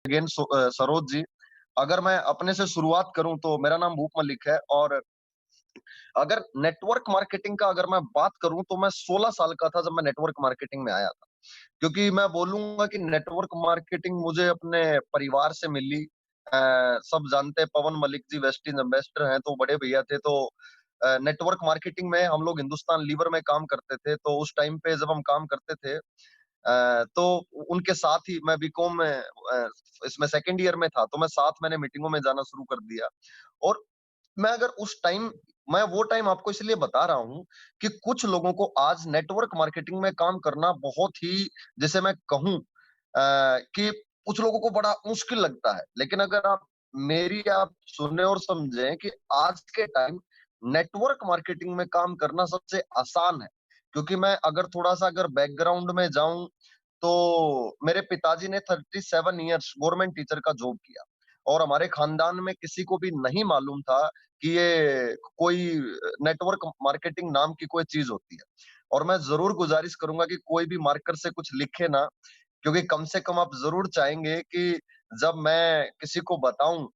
Again Saroj ji. अगर मैं अपने से शुरुआत करूँ तो मेरा नाम भूप मलिक है और अगर नेटवर्क मार्केटिंग का अगर मैं बात करूँ तो मैं 16 साल का था जब मैं नेटवर्क मार्केटिंग में आया था। क्योंकि मैं बोलूँगा कि नेटवर्क मार्केटिंग मुझे अपने परिवार से मिली। सब जानते हैं पवन Malik ji West Indies ambassador हैं, तो बड़े भैया थे तो नेटवर्क मार्केटिंग में हम लोग हिंदुस्तान लीवर में काम करते थे। तो उस टाइम पे जब हम काम करते थे तो उनके साथ ही मैं बीकॉम में इसमें सेकंड ईयर में था, तो मैं साथ मैंने मीटिंगों में जाना शुरू कर दिया। और मैं अगर उस टाइम मैं वो टाइम आपको इसलिए बता रहा हूँ कि कुछ लोगों को आज नेटवर्क मार्केटिंग में काम करना बहुत ही जैसे मैं कहूँ कि कुछ लोगों को बड़ा मुश्किल लगता है। लेकिन अगर आप सुने और समझें कि आज के टाइम नेटवर्क मार्केटिंग में काम करना सबसे आसान है। क्योंकि मैं अगर थोड़ा-सा अगर बैकग्राउंड में जाऊँ, तो मेरे पिताजी ने 37 इयर्स गवर्नमेंट टीचर का जॉब किया और हमारे खानदान में किसी को भी नहीं मालूम था कि ये कोई नेटवर्क मार्केटिंग नाम की कोई चीज़ होती है। और मैं ज़रूर गुज़ारिश करूँगा कि कोई भी मार्कर से कुछ लिखे ना, क्योंकि कम से कम आप ज़रूर चाहेंगे कि जब मैं किसी को बताऊँ,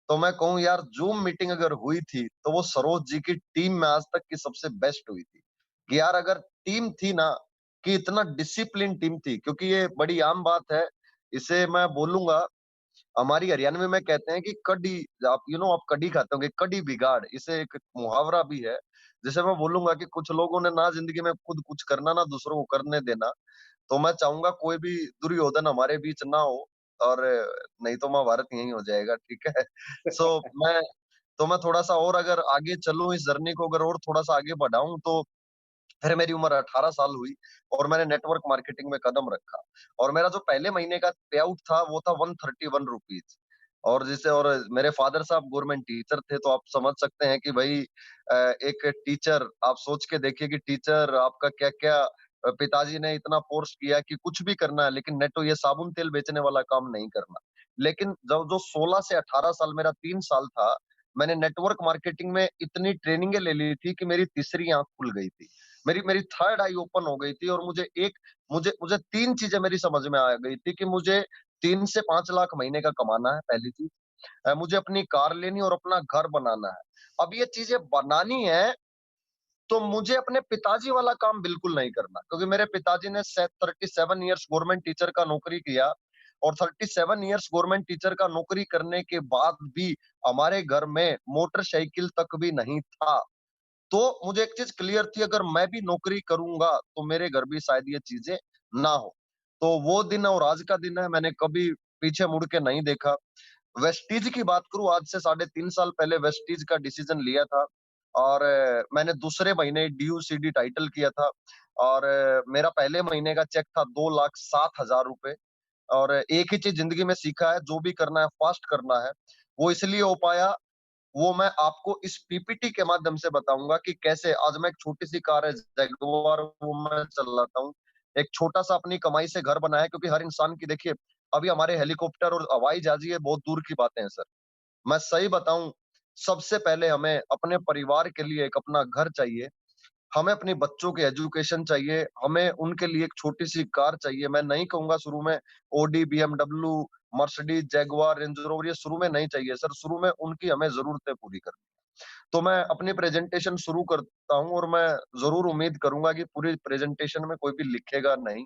तो मैं कहूँ यार ज़ूम मीटिंग अगर हुई थी, तो वो सरोज जी की टीम में आज तक की सबसे बेस्ट हुई थी। कि यार अगर टीम थी ना, कि इतना डिसिप्लिन टीम थी, क्योंकि ये बड़ी आम बात है। इसे मैं बोलूँगा हमारी हरियाणवी में कहते हैं कि कड़ी आप आप कड़ी खाते होंगे, कड़ी बिगाड़, इसे एक मुहावरा भी है। जैसे मैं बोलूँगा कि कुछ लोगों ने ना ज़िंदगी में खुद कुछ करना, ना दूसरों को करने देना। तो मैं चाहूँगा कोई भी दुर्योधन हमारे बीच ना हो और नहीं तो महाभारत यहीं हो जाएगा, ठीक है? सो मैं मैं थोड़ा-सा और अगर आगे चलूँ इस जर्नी को अगर और थोड़ा-सा आगे बढ़ाऊँ तो फिर मेरी उम्र 18 साल हुई और मैंने नेटवर्क मार्केटिंग में कदम रखा और मेरा जो पहले महीने का पे आउट था वो था 131 रुपीज़। और जैसे और मेरे फादर साहब गवर्नमेंट टीचर थे, तो आप समझ सकते हैं कि भई एक टीचर आप सोच के देखिए कि टीचर आपका क्या-क्या पिताजी ने इतना फ़ोर्स किया कि कुछ भी करना है लेकिन नेटो ये साबुन तेल बेचने वाला काम नहीं करना। लेकिन जब जो 16 से 18 साल मेरा 3 साल था, मैंने नेटवर्क मार्केटिंग में इतनी ट्रेनिंगें ले ली थी कि मेरी तीसरी आँख खुल गई थी। मेरी मेरी थर्ड आई ओपन हो गई थी और मुझे मुझे 3 चीज़ें मेरी समझ में आ गई थी कि मुझे 3 से 5 लाख महीने का कमाना है, पहली चीज़। मुझे अपनी कार लेनी और अपना घर बनाना है। अब ये चीज़ें बनानी है, तो मुझे अपने पिताजी वाला काम बिल्कुल नहीं करना, क्योंकि मेरे पिताजी ने 37 इयर्स गवर्नमेंट टीचर का नौकरी किया और 37 इयर्स गवर्नमेंट टीचर का नौकरी करने के बाद भी हमारे घर में मोटरसाइकिल तक भी नहीं था। तो मुझे एक चीज़ क्लियर थी, अगर मैं भी नौकरी करूँगा, तो मेरे घर भी शायद ये चीज़ें ना हो। तो वो दिन और आज का दिन है, मैंने कभी पीछे मुड़ के नहीं देखा। वेस्टीज की बात करूँ, आज से साढ़े 3 साल पहले वेस्टीज का डिसीज़न लिया था और मैंने दूसरे महीने डीयू-सीडी टाइटल किया था और मेरा पहले महीने का चेक था 2,07,000 रुपए। और एक ही चीज़ ज़िंदगी में सीखा है, जो भी करना है फ़ास्ट करना है। वो इसलिए हो पाया, वो मैं आपको इस पीपीटी के माध्यम से बताऊँगा कि कैसे आज मैं एक छोटी-सी कार है जगुआर, वो मैं चलाता हूँ। एक छोटा-सा अपनी कमाई से घर बनाया है, क्योंकि हर इंसान की देखिए अभी हमारे हेलीकॉप्टर और हवाई जहाज़ ये बहुत दूर की बातें हैं सर। मैं सही बताऊँ, सबसे पहले हमें अपने परिवार के लिए एक अपना घर चाहिए। हमें अपने बच्चों की एजुकेशन चाहिए, हमें उनके लिए एक छोटी-सी कार चाहिए। मैं नहीं कहूँगा शुरू में Audi, BMW, Mercedes, Jaguar, range rover ये शुरू में नहीं चाहिए सर, शुरू में उनकी हमें ज़रूरतें पूरी करनी है। तो मैं अपनी प्रेज़ेंटेशन शुरू करता हूँ और मैं ज़रूर उम्मीद करूँगा कि पूरी प्रेज़ेंटेशन में कोई भी लिखेगा नहीं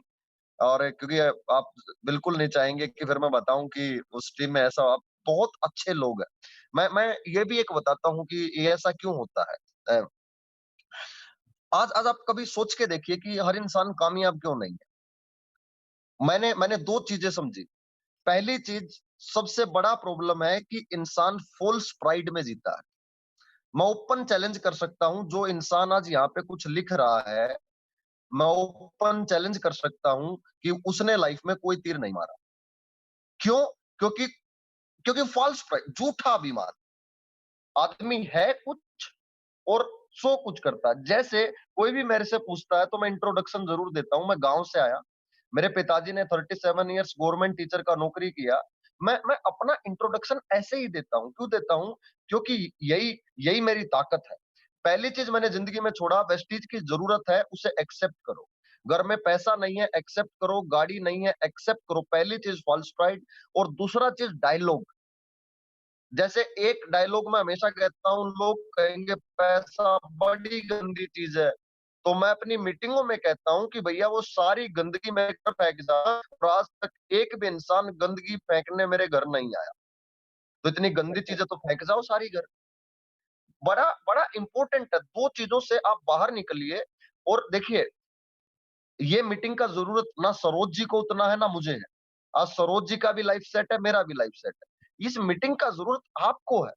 और क्योंकि आप बिल्कुल नहीं चाहेंगे कि फिर मैं बताऊँ कि उस टीम में ऐसा आप बहुत अच्छे लोग हैं। मैं ये भी एक बताता हूँ कि ये ऐसा क्यों होता है। अ आज आज आप कभी सोच के देखिए कि हर इंसान कामयाब क्यों नहीं है? मैंने 2 चीज़ें समझी। पहली चीज़, सबसे बड़ा प्रॉब्लम है कि इंसान फ़ॉल्स प्राइड में जीता है। मैं ओपन चैलेंज कर सकता हूँ, जो इंसान आज यहाँ पे कुछ लिख रहा है, मैं ओपन चैलेंज कर सकता हूँ कि उसने लाइफ़ में कोई तीर नहीं मारा। क्यों? क्योंकि क्योंकि फ़ॉल्स प्राइड, झूठा अभिमान। आदमी है कुछ और शो कुछ करता है। जैसे कोई भी मेरे से पूछता है तो मैं इंट्रोडक्शन ज़रूर देता हूँ, मैं गाँव से आया। मेरे पिताजी ने 37 इयर्स गवर्नमेंट टीचर का नौकरी किया। मैं अपना इंट्रोडक्शन ऐसे ही देता हूँ। क्यों देता हूँ? क्योंकि यही यही मेरी ताकत है। पहली चीज़ मैंने ज़िंदगी में छोड़ा, वेस्टीज की ज़रूरत है, उसे एक्सेप्ट करो। घर में पैसा नहीं है, एक्सेप्ट करो, गाड़ी नहीं है, एक्सेप्ट करो। पहली चीज़ फॉल्स प्राइड और दूसरा चीज़ डायलॉग। जैसे एक डायलॉग मैं हमेशा कहता हूँ, लोग कहेंगे पैसा बड़ी गंदी चीज़ है। तो मैं अपनी मीटिंगों में कहता हूँ कि भैया वो सारी गंदगी मेरे घर फेंक जा, और आज तक एक भी इंसान गंदगी फेंकने मेरे घर नहीं आया। तो इतनी गंदी चीज़ें तो फेंक जाओ सारी घर। बड़ा बड़ा इम्पोर्टेंट है, 2 चीज़ों से आप बाहर निकलिए। और देखिए, ये मीटिंग का ज़रूरत ना सरोज जी को उतना है, ना मुझे है। आज सरोज जी का भी लाइफ सेट है, मेरा भी लाइफ सेट है। इस मीटिंग का ज़रूरत आपको है।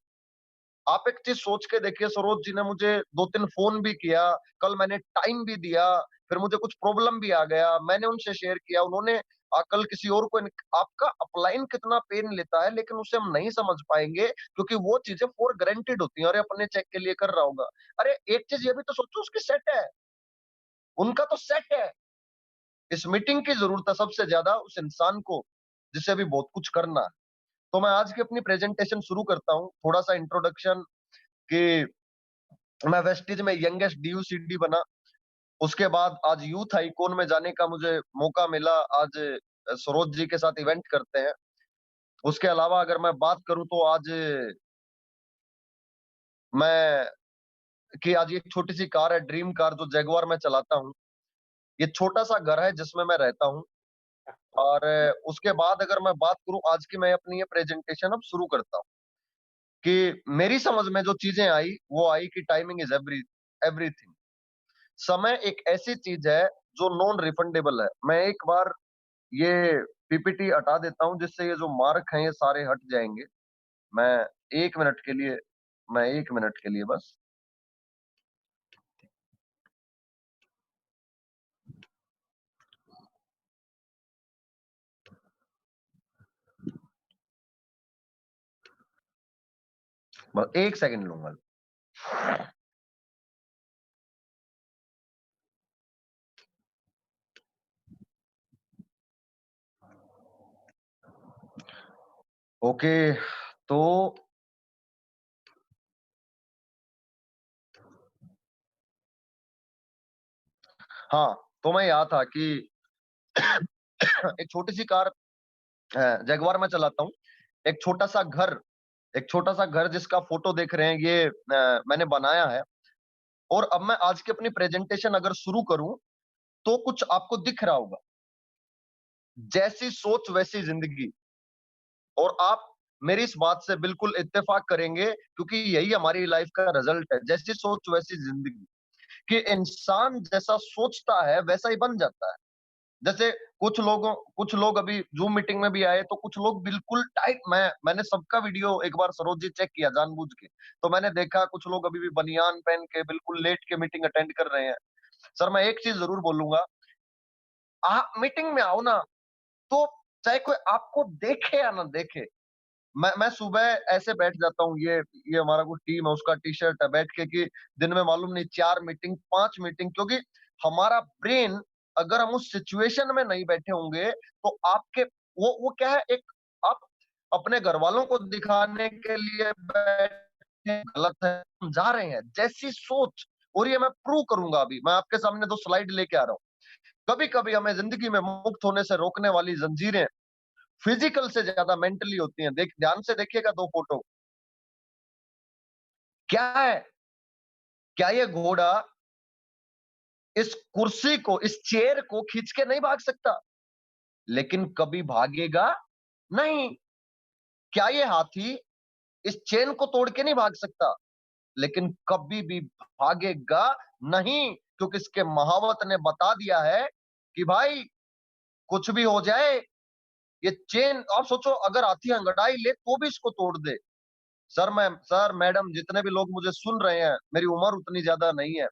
आप एक चीज़ सोच के देखिए, सरोज जी ने मुझे 2-3 फ़ोन भी किया, कल मैंने टाइम भी दिया, फिर मुझे कुछ प्रॉब्लम भी आ गया, मैंने उनसे शेयर किया, उन्होंने कल किसी और को आपका अपलाइन कितना पेन लेता है, लेकिन उसे हम नहीं समझ पाएँगे क्योंकि वो चीज़ें फॉर ग्रांटेड होती हैं। अरे! अपने चेक के लिए कर रहा होगा। अरे! एक चीज़ ये भी तो सोचो, उसकी सेट है, उनका तो सेट है। इस मीटिंग की ज़रूरत है सबसे ज़्यादा उस इंसान को, जिसे अभी बहुत कुछ करना है। तो मैं आज की अपनी प्रेज़ेंटेशन शुरू करता हूँ, थोड़ा-सा इंट्रोडक्शन कि मैं वेस्टीज में यंगेस्ट डीयू-सीडी बना। उसके बाद आज यूथ आइकॉन में जाने का मुझे मौका मिला। आज सरोज जी के साथ इवेंट करते हैं। उसके अलावा अगर मैं बात करूँ तो आज मैं कि आज ये छोटी-सी कार है, ड्रीम कार, जो जगुआर मैं चलाता हूँ। ये छोटा-सा घर है जिसमें मैं रहता हूँ। और उसके बाद अगर मैं बात करूँ आज की, मैं अपनी ये प्रेज़ेंटेशन अब शुरू करता हूँ कि मेरी समझ में जो चीज़ें आई, वो आई कि टाइमिंग इज़ एवरीथिंग। समय एक ऐसी चीज़ है जो नॉन रिफंडेबल है। मैं एक बार ये पीपीटी हटा देता हूँ जिससे ये जो मार्क हैं ये सारे हट जाएँगे। मैं 1 मिनट के लिए मैं 1 मिनट के लिए बस। ब 1 सेकंड लूँगा। ओके, तो हाँ, तो मैं यहाँ था कि एक छोटी-सी कार जगुआर मैं चलाता हूँ। एक छोटा-सा घर एक छोटा-सा घर जिसका फ़ोटो देख रहे हैं, ये मैंने बनाया है। और अब मैं आज की अपनी प्रेज़ेंटेशन अगर शुरू करूँ, तो कुछ आपको दिख रहा होगा। जैसी सोच वैसी ज़िंदगी। और आप मेरी इस बात से बिल्कुल इत्तेफ़ाक करेंगे क्योंकि यही हमारी लाइफ़ का रिज़ल्ट है। जैसी सोच वैसी ज़िंदगी, कि इंसान जैसा सोचता है वैसा ही बन जाता है। जैसे कुछ लोग अभी ज़ूम मीटिंग में भी आए, तो कुछ लोग बिल्कुल टाइट। मैंने सबका वीडियो एक बार सरोज जी चेक किया जानबूझ के। तो मैंने देखा कुछ लोग अभी भी बनियान पहन के बिल्कुल लेट के मीटिंग अटेंड कर रहे हैं। सर, मैं एक चीज़ ज़रूर बोलूँगा, आप मीटिंग में आओ ना, तो चाहे कोई आपको देखे या ना देखे। मैं सुबह ऐसे बैठ जाता हूँ, ये हमारा कोई टीम है, उसका टी-शर्ट है, बैठ के कि दिन में मालूम नहीं 4 मीटिंग, 5 मीटिंग, क्योंकि हमारा ब्रेन, अगर हम उस सिचुएशन में नहीं बैठे होंगे, तो आपके वो क्या है, एक आप अपने घरवालों को दिखाने के लिए बैठे गलत है, हम जा रहे हैं। जैसी सोच, और ये मैं प्रूव करूँगा अभी, मैं आपके सामने 2 स्लाइड लेके आ रहा हूँ। कभी-कभी हमें ज़िंदगी में मुक्त होने से रोकने वाली जंजीरें फिजिकल से ज्यादा मेंटली होती हैं। देख ध्यान से देखिएगा 2 फोटो। क्या है? क्या ये घोड़ा इस कुर्सी को, इस चेयर को खींच के नहीं भाग सकता? लेकिन कभी भागेगा नहीं। क्या ये हाथी इस चेन को तोड़ के नहीं भाग सकता? लेकिन कभी भी भागेगा नहीं, क्योंकि इसके महावत ने बता दिया है कि भाई कुछ भी हो जाए, ये चेन, आप सोचो अगर हाथी अंगड़ाई ले तो भी इसको तोड़ दे। सर, मैडम, जितने भी लोग मुझे सुन रहे हैं, मेरी उम्र उतनी ज़्यादा नहीं है।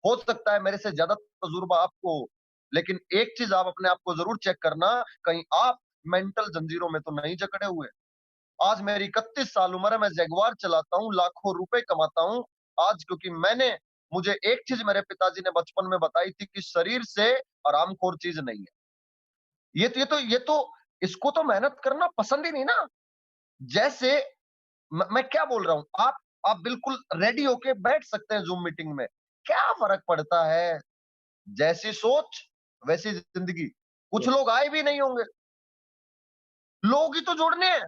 हो सकता है मेरे से ज़्यादा तजुर्बा आपको हो, लेकिन एक चीज़ आप अपने आप को ज़रूर चेक करना, कहीं आप मेंटल जंजीरों में तो नहीं जकड़े हुए। आज मेरी 31 साल उम्र है, मैं जगुआर चलाता हूँ, लाखों रुपए कमाता हूँ। आज क्योंकि मुझे एक चीज़ मेरे पिताजी ने बचपन में बताई थी कि शरीर से आरामखोर चीज़ नहीं है। ये तो इसको तो मेहनत करना पसंद ही नहीं ना। जैसे मैं क्या बोल रहा हूँ, आप बिल्कुल रेडी होके बैठ सकते हैं ज़ूम मीटिंग में। क्या फ़र्क पड़ता है? जैसी सोच वैसी जिंदगी। कुछ लोग आए भी नहीं होंगे, लोग ही तो जोड़ने हैं,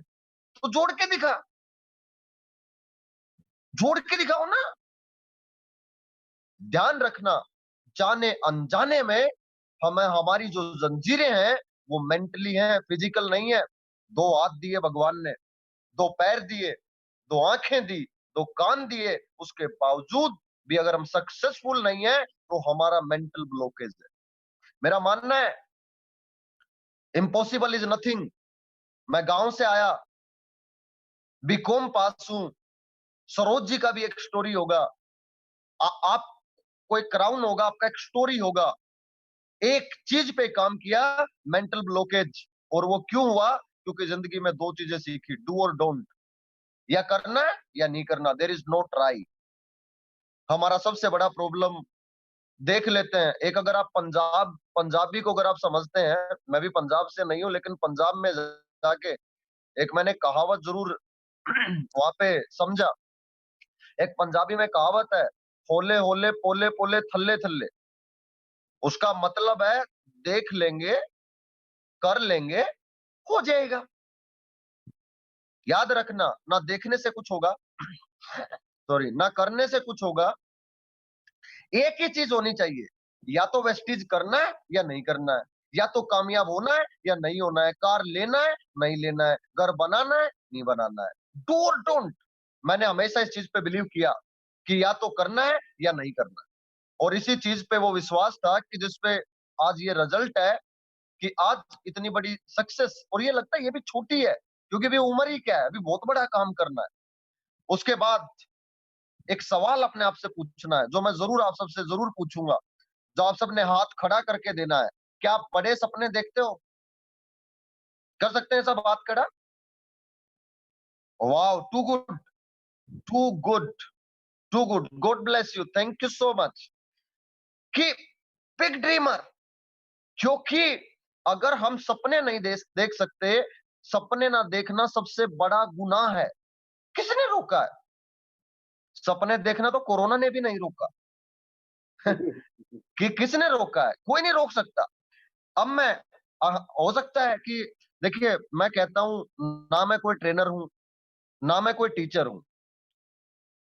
तो जोड़ के दिखा, जोड़ के दिखाओ ना। ध्यान रखना, जाने अनजाने में हमें हमारी जो जंजीरें हैं वो मेंटली हैं, फिजिकल नहीं है। दो हाथ दिए भगवान ने, दो पैर दिए, दो आंखें दी, दो कान दिए, उसके बावजूद भी अगर हम सक्सेसफुल नहीं है तो हमारा मेंटल ब्लॉकेज है। मेरा मानना है इम्पॉसिबल इज नथिंग। मैं गांव से आया, बीकॉम पास हूं। सरोज जी का भी एक स्टोरी होगा, आप कोई क्राउन होगा, आपका एक स्टोरी होगा। एक चीज पे काम किया, मेंटल ब्लॉकेज, और वो क्यों हुआ? क्योंकि जिंदगी में दो चीजें सीखी, डू और डोंट। या करना है या नहीं करना, देयर इज नो ट्राई। हमारा सबसे बड़ा प्रॉब्लम देख लेते हैं, एक अगर आप पंजाबी को अगर आप समझते हैं, मैं भी पंजाब से नहीं हूं लेकिन पंजाब में जाके एक मैंने कहावत जरूर वहां पे समझा। एक पंजाबी में कहावत है, होले होले पोले पोले थल्ले थल्ले। उसका मतलब है देख लेंगे, कर लेंगे, हो जाएगा। याद रखना, ना देखने से कुछ होगा, सॉरी, ना करने से कुछ होगा। एक ही चीज होनी चाहिए, या तो वेस्टीज करना है या नहीं करना है, या तो कामयाब होना है या नहीं होना है, कार लेना है नहीं लेना है, घर बनाना है नहीं बनाना है। डू और डोंट। मैंने हमेशा इस चीज पे बिलीव किया कि या तो करना है या नहीं करना है, और इसी चीज पे वो विश्वास था कि जिसपे आज ये रिजल्ट है कि आज इतनी बड़ी सक्सेस। और ये लगता है ये भी छोटी है, क्योंकि भी उम्र ही क्या है, अभी बहुत बड़ा काम करना है। उसके बाद एक सवाल अपने आप से पूछना है, जो मैं जरूर आप सबसे जरूर पूछूंगा, जो आप सबने हाथ खड़ा करके देना है। क्या आप बड़े सपने देखते हो? कर सकते हैं सब हाथ खड़ा? Wow, too good, too good, too good, God bless you, thank you so much. कि बिग ड्रीमर, क्योंकि अगर हम सपने नहीं देख सकते, सपने ना देखना सबसे बड़ा गुनाह है। किसने रोका है? सपने देखना तो कोरोना ने भी नहीं रोका। कि किसने रोका है? कोई नहीं रोक सकता। अब मैं हो सकता है कि देखिए, मैं कहता हूं, ना मैं कोई ट्रेनर हूं, ना मैं कोई टीचर हूं।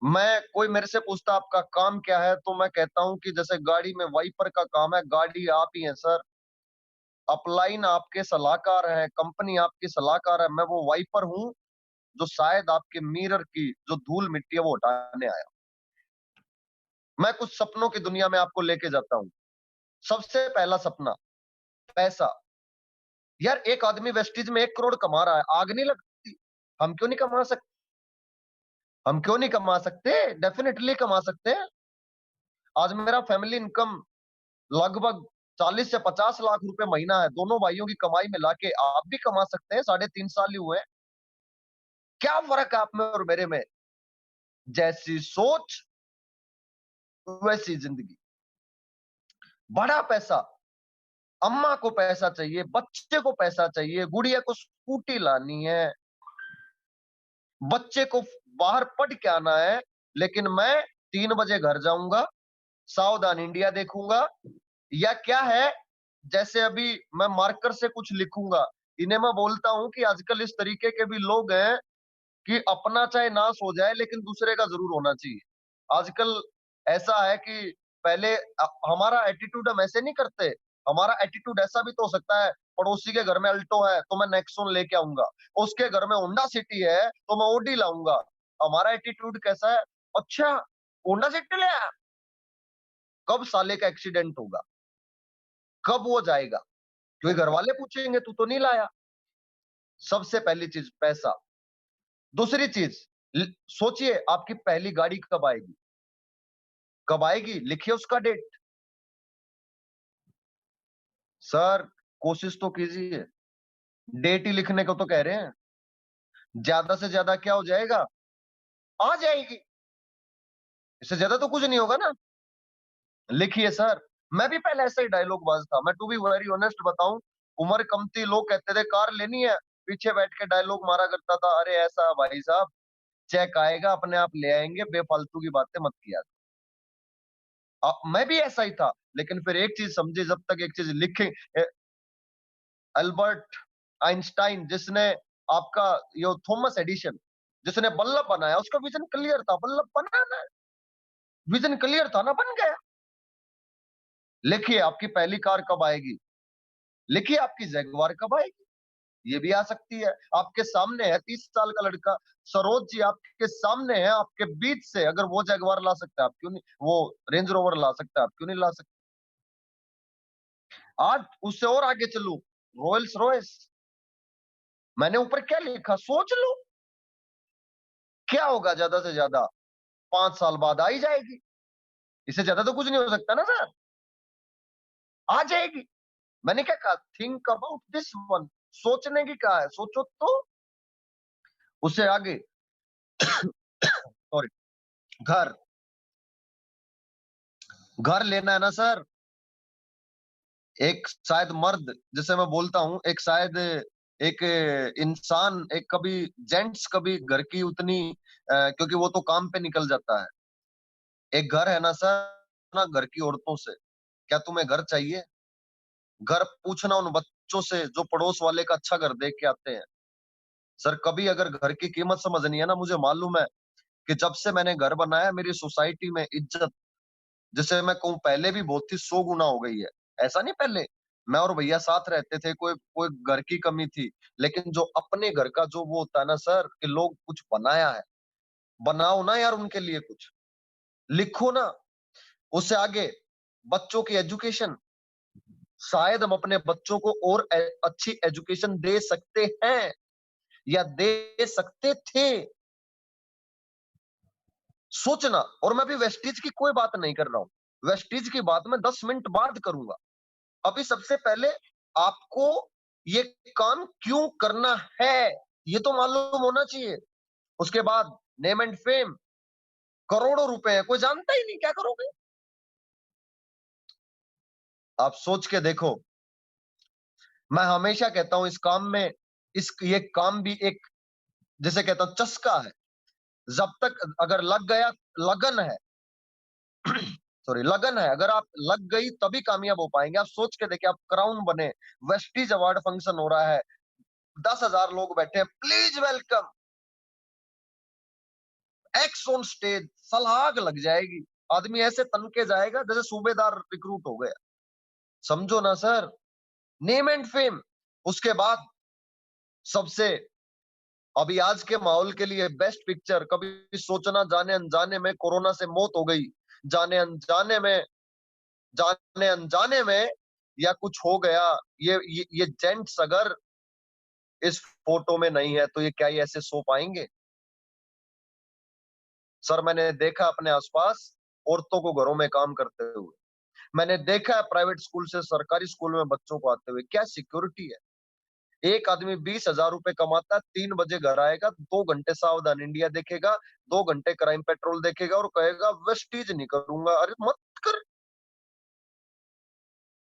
मैं, कोई मेरे से पूछता आपका काम क्या है, तो मैं कहता हूं कि जैसे गाड़ी में वाइपर का काम है, गाड़ी आप ही हैं सर, अपलाइन आपके सलाहकार हैं, कंपनी आपकी सलाहकार है, मैं वो वाइपर हूं जो शायद आपके मिरर की जो धूल मिट्टी है वो हटाने आया। मैं कुछ सपनों की दुनिया में आपको लेके जाता हूं। सबसे पहला सपना, पैसा। यार, एक आदमी वेस्टीज में 1 करोड़ कमा रहा है, आग नहीं लगती? हम क्यों नहीं कमा सकते? हम क्यों नहीं कमा सकते? डेफिनेटली कमा सकते हैं। आज मेरा फैमिली इनकम लगभग 40 से 50 लाख रुपए महीना है, दोनों भाइयों की कमाई मिला के। आप भी कमा सकते हैं, 3.5 साल ही हुए हैं। क्या फर्क है आप में और मेरे में? जैसी सोच वैसी जिंदगी। बड़ा पैसा, अम्मा को पैसा चाहिए, बच्चे को पैसा चाहिए, गुड़िया को स्कूटी लानी है, बच्चे को बाहर पढ़ के आना है, लेकिन मैं 3 बजे घर जाऊंगा, सावधान इंडिया देखूंगा, या क्या है, जैसे अभी मैं मार्कर से कुछ लिखूंगा। इन्हें मैं बोलता हूं कि आजकल इस तरीके के भी लोग हैं कि अपना चाहे नाश हो जाए लेकिन दूसरे का जरूर होना चाहिए। आजकल ऐसा है कि पहले हमारा एटीट्यूड हम ऐसे नहीं करते। हमारा एटीट्यूड ऐसा भी तो हो सकता है, पड़ोसी के घर में अल्टो है तो मैं नेक्सॉन लेके आऊंगा, उसके घर में होंडा सिटी है तो मैं ओडी लाऊंगा। हमारा एटीट्यूड कैसा है? अच्छा, होंडा सिटी ले आया, कब साले का एक्सीडेंट होगा, कब वो जाएगा? क्योंकि घर वाले पूछेंगे तू तो नहीं लाया। सबसे पहली चीज पैसा। दूसरी चीज, सोचिए आपकी पहली गाड़ी कब आएगी? कब आएगी? लिखिए उसका डेट। सर, कोशिश तो कीजिए, डेट ही लिखने को तो कह रहे हैं। ज्यादा से ज्यादा क्या हो जाएगा? आ जाएगी। इससे ज्यादा तो कुछ नहीं होगा ना। लिखिए सर। मैं भी पहले ऐसा ही डायलॉग बाज था, मैं टू बी वेरी ऑनेस्ट बताऊं। उम्र कम थी, लोग कहते थे कार लेनी है, पीछे बैठ के डायलॉग मारा करता था, अरे ऐसा भाई साहब, चेक आएगा अपने आप ले आएंगे, बेफालतू की बातें मत किया। मैं भी ऐसा ही था, लेकिन फिर एक चीज समझे, जब तक एक चीज लिखे, अल्बर्ट आइंस्टाइन जिसने आपका यो थॉमस एडिशन जिसने बल्ब बनाया, उसका विजन क्लियर था, बल्ब बनाना है, विजन क्लियर था ना, बन गया। लिखिए आपकी पहली कार कब आएगी, लिखिए आपकी जैगवार कब आएगी, ये भी आ सकती है। आपके सामने है 30 साल का लड़का सरोज जी, आपके सामने है, आपके बीच से, अगर वो जैगवार ला सकता है, आप क्यों नहीं, वो रेंज रोवर ला सकता है, आप क्यों नहीं ला सकते। आज उससे और आगे चलू, रॉयल्स रॉयस, मैंने ऊपर क्या लिखा सोच लो, क्या होगा ज्यादा से ज्यादा, 5 साल बाद आ ही जाएगी, इससे ज्यादा तो कुछ नहीं हो सकता ना सर, आ जाएगी। मैंने क्या कहा, थिंक अबाउट दिस वन, सोचने की कहा है, सोचो तो। उससे आगे सॉरी, घर, घर लेना है ना सर, एक शायद मर्द, जैसे मैं बोलता हूँ, एक शायद एक इंसान, एक कभी जेंट्स कभी घर की उतनी क्योंकि वो तो काम पे निकल जाता है। एक घर है ना सर, ना घर की औरतों से, क्या तुम्हें घर चाहिए? घर पूछना उन बच्चों से जो पड़ोस वाले का अच्छा घर देख के आते हैं। सर कभी अगर घर की कीमत समझनी है ना, मुझे मालूम है कि जब से मैंने घर बनाया, मेरी सोसाइटी में इज्जत, जैसे मैं कहूँ, पहले भी बहुत ही 100 गुना हो गई है। ऐसा नहीं, पहले मैं और भैया साथ रहते थे, कोई कोई घर की कमी थी, लेकिन जो अपने घर का जो वो होता है ना सर, कि लोग कुछ बनाया है, बनाओ ना यार उनके लिए कुछ, लिखो ना। उससे आगे बच्चों की एजुकेशन, शायद हम अपने बच्चों को और अच्छी एजुकेशन दे सकते हैं या दे सकते थे, सोचना। और मैं भी वेस्टीज की कोई बात नहीं कर रहा हूं, वेस्टीज की बात मैं 10 मिनट बाद करूंगा। अभी सबसे पहले आपको ये काम क्यों करना है, ये तो मालूम होना चाहिए। उसके बाद नेम एंड फेम, करोड़ों रुपए है, कोई जानता ही नहीं, क्या करोगे? आप सोच के देखो। मैं हमेशा कहता हूं, इस काम में, इस ये काम भी एक, जिसे कहता हूं, चस्का है। जब तक अगर लग गया, लगन है, सॉरी, लगन है, अगर आप लग गई तभी कामयाब हो पाएंगे। आप सोच के देखिए, आप क्राउन बने, वेस्टीज अवार्ड फंक्शन हो रहा है, 10,000 लोग बैठे हैं, please welcome, X on stage, सलाग लग जाएगी, आदमी ऐसे तन के जाएगा जैसे सूबेदार रिक्रूट हो गया, समझो ना सर। Name and fame. उसके बाद सबसे, अभी आज के माहौल के लिए बेस्ट पिक्चर, कभी सोचना, जाने अनजाने में कोरोना से मौत हो गई, जाने अनजाने में, जाने अनजाने में, या कुछ हो गया, ये जेंट्स अगर इस फोटो में नहीं है तो ये क्या ये ऐसे सो पाएंगे? सर मैंने देखा अपने आसपास औरतों को घरों में काम करते हुए, मैंने देखा है प्राइवेट स्कूल से सरकारी स्कूल में बच्चों को आते हुए, क्या सिक्योरिटी है। एक आदमी 20,000 रुपए कमाता है, 3 बजे घर आएगा, 2 घंटे सावधान इंडिया देखेगा, 2 घंटे क्राइम पेट्रोल देखेगा और कहेगा वेस्टीज नहीं करूंगा। अरे मत कर,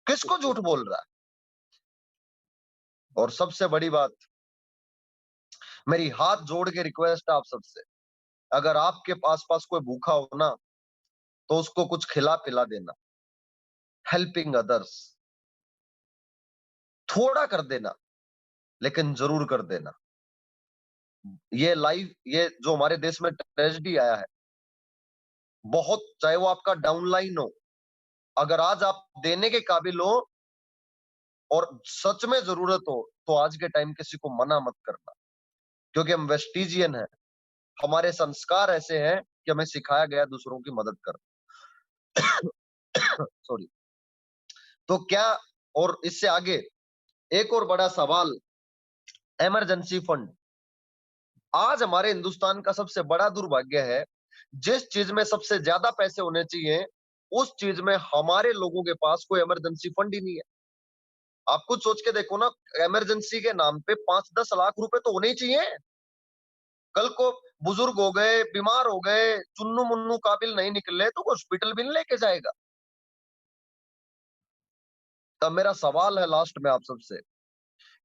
किसको झूठ बोल रहा है? और सबसे बड़ी बात, मेरी हाथ जोड़ के रिक्वेस्ट है आप सबसे, अगर आपके पास कोई भूखा हो ना, तो उसको कुछ खिला पिला देना, हेल्पिंग अदर्स, थोड़ा कर देना, लेकिन जरूर कर देना। ये लाइफ, ये जो हमारे देश में ट्रेजेडी आया है, बहुत, चाहे वो आपका डाउनलाइन हो, अगर आज आप देने के काबिल हो और सच में जरूरत हो, तो आज के टाइम किसी को मना मत करना, क्योंकि हम वेस्टिजियन हैं, हमारे संस्कार ऐसे हैं कि हमें सिखाया गया दूसरों की मदद कर। सॉरी। तो क्या, और इससे आगे एक और बड़ा सवाल, इमरजेंसी फंड। आज हमारे हिंदुस्तान का सबसे बड़ा दुर्भाग्य है, जिस चीज में सबसे ज्यादा पैसे होने चाहिए, उस चीज में हमारे लोगों के पास कोई इमरजेंसी फंड ही नहीं है। आप कुछ सोच के देखो ना, इमरजेंसी के नाम पे 5-10 लाख रुपए तो होने ही चाहिए। कल को बुजुर्ग हो गए, बीमार हो गए, चुन्नू मुन्नू काबिल नहीं निकले, तो हॉस्पिटल भी नहीं लेके जाएगा। तब मेरा सवाल है लास्ट में आप सबसे,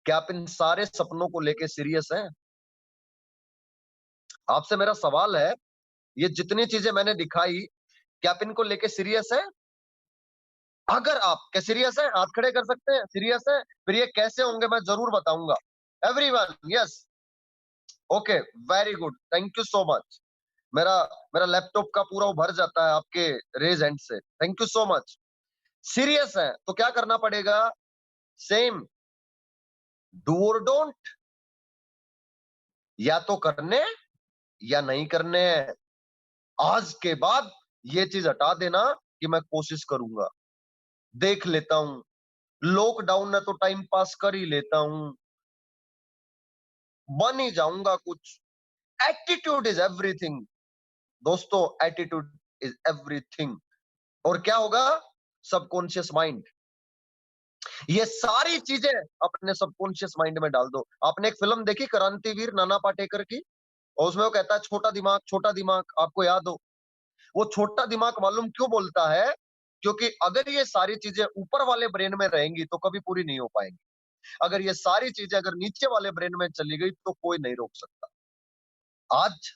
क्या आप इन सारे सपनों को लेके सीरियस हैं? आपसे मेरा सवाल है, ये जितनी चीजें मैंने दिखाई, क्या आप इनको लेके सीरियस हैं? अगर आप क्या सीरियस है? हाथ खड़े कर सकते हैं? सीरियस है? फिर ये कैसे होंगे मैं ज़रूर बताऊँगा। Everyone yes, okay, very good, thank you so much. मेरा मेरा लैपटॉप का पूरा वो भर जाता है आपके रेज़ हैंड से। Thank you so much. Serious है, तो क्या करना पड़ेगा? सेम डू और डोंट, या तो करने या नहीं करने हैं। आज के बाद ये चीज़ हटा देना कि मैं कोशिश करूँगा, देख लेता हूँ, लॉकडाउन है तो टाइम पास कर ही लेता हूँ, बन ही जाऊँगा कुछ। एटीट्यूड इज़ एवरीथिंग दोस्तों, एटीट्यूड इज़ एवरीथिंग। और क्या होगा? Subconscious mind. ये सारी चीज़ें अपने सबकॉन्शियस माइंड में डाल दो। आपने एक फ़िल्म देखी क्रांतिवीर नाना पाटेकर की? और उसमें वो कहता है छोटा दिमाग, आपको याद हो? वो छोटा दिमाग मालूम क्यों बोलता है? क्योंकि अगर ये सारी चीज़ें ऊपर वाले ब्रेन में रहेंगी तो कभी पूरी नहीं हो पाएँगी। अगर ये सारी चीज़ें अगर नीचे वाले ब्रेन में चली गई तो कोई नहीं रोक सकता। आज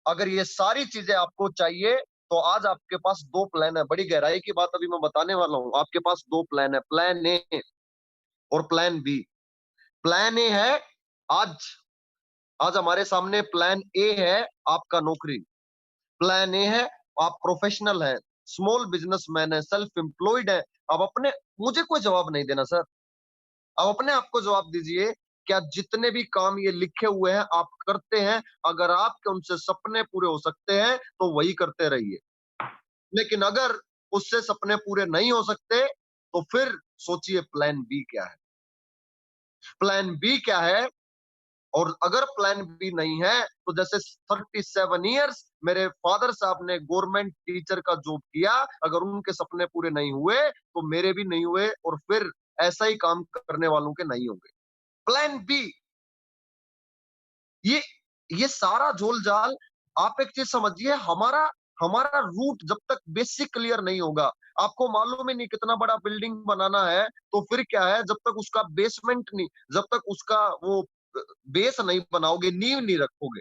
अगर ये सारी चीज़ें आपको चाहिए, तो आज आपके पास 2 प्लान है। बड़ी गहराई की बात अभी मैं बताने वाला हूँ। आपके पास 2 प्लान है, प्लान ए और प्लान बी। प्लान ए है आज आज हमारे सामने प्लान ए है आपका नौकरी। प्लान ए है आप प्रोफेशनल हैं, स्मॉल बिज़नेसमैन हैं, सेल्फ एम्प्लॉयड हैं। अब अपने मुझे कोई जवाब नहीं देना सर। अब अपने आप को जवाब दीजिए, क्या जितने भी काम ये लिखे हुए हैं आप करते हैं? अगर आपके उनसे सपने पूरे हो सकते हैं, तो वही करते रहिए। लेकिन अगर उससे सपने पूरे नहीं हो सकते, तो फिर सोचिए प्लान बी क्या है? प्लान बी क्या है? और अगर प्लान बी नहीं है, तो जैसे 37 इयर्स मेरे फादर साहब ने गवर्नमेंट टीचर का जॉब किया, अगर उनके सपने पूरे नहीं हुए, तो मेरे भी नहीं हुए और फिर ऐसा ही काम करने वालों के नहीं होंगे। प्लान बी, ये ये सारा झोल-झाल, आप एक चीज़ समझिए, हमारा हमारा रूट जब तक बेसिक क्लियर नहीं होगा, आपको मालूम ही नहीं कितना बड़ा बिल्डिंग बनाना है, तो फिर क्या है, जब तक उसका बेसमेंट नहीं, जब तक उसका वो बेस नहीं बनाओगे, नींव नहीं रखोगे।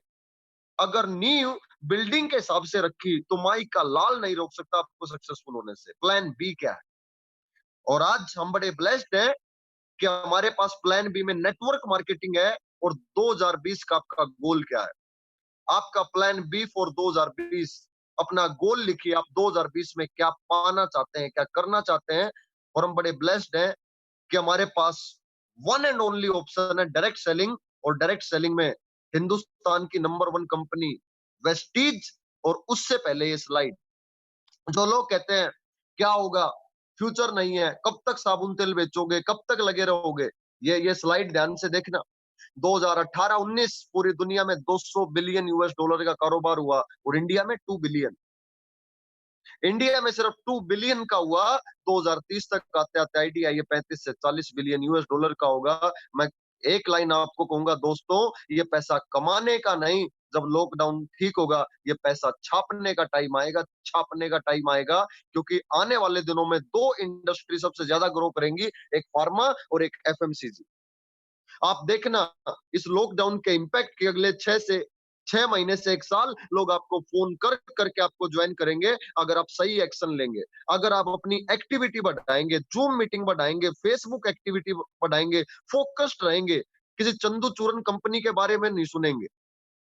अगर नींव बिल्डिंग के हिसाब से रखी, तो माई का लाल नहीं रोक सकता आपको सक्सेसफुल होने से। प्लान बी क्या है? और आज हम बड़े ब्लेस्ड हैं कि हमारे पास प्लान बी में नेटवर्क मार्केटिंग है। और 2020 का आपका गोल क्या है? आपका प्लान बी फॉर 2020, अपना गोल लिखिए, आप 2020 में क्या पाना चाहते हैं, क्या करना चाहते हैं। और हम बड़े ब्लेस्ड हैं कि हमारे पास वन एंड ओनली ऑप्शन है डायरेक्ट सेलिंग। और डायरेक्ट सेलिंग में हिंदुस्तान की नंबर 1 कंपनी वेस्टीज। और उससे पहले ये स्लाइड, जो लोग कहते हैं क्या होगा, फ्यूचर नहीं है, कब तक साबुन तेल बेचोगे, कब तक लगे रहोगे, ये स्लाइड ध्यान से देखना। 2018-19 पूरी दुनिया में 200 बिलियन यूएस डॉलर का कारोबार हुआ और इंडिया में 2 बिलियन। इंडिया में सिर्फ 2 बिलियन का हुआ। 2030 तक आते आते आईडिया ये 35 से 40 बिलियन यूएस डॉलर का होगा। मैं एक लाइन आपको कहूंगा दोस्तों, ये पैसा कमाने का नहीं, जब लॉकडाउन ठीक होगा, ये पैसा छापने का टाइम आएगा, छापने का टाइम आएगा। क्योंकि आने वाले दिनों में 2 इंडस्ट्री सबसे ज्यादा ग्रो करेंगी, एक फार्मा और एक एफएमसीजी। आप देखना इस लॉकडाउन के इम्पैक्ट के अगले 6 महीने से 1 साल लोग आपको फ़ोन कर करके आपको जॉइन करेंगे, अगर आप सही एक्शन लेंगे। अगर आप अपनी एक्टिविटी बढ़ाएँगे, ज़ूम मीटिंग बढ़ाएँगे, फेसबुक एक्टिविटी बढ़ाएँगे, फ़ोकस्ड रहेंगे, किसी चंदू-चूरन कंपनी के बारे में नहीं सुनेंगे।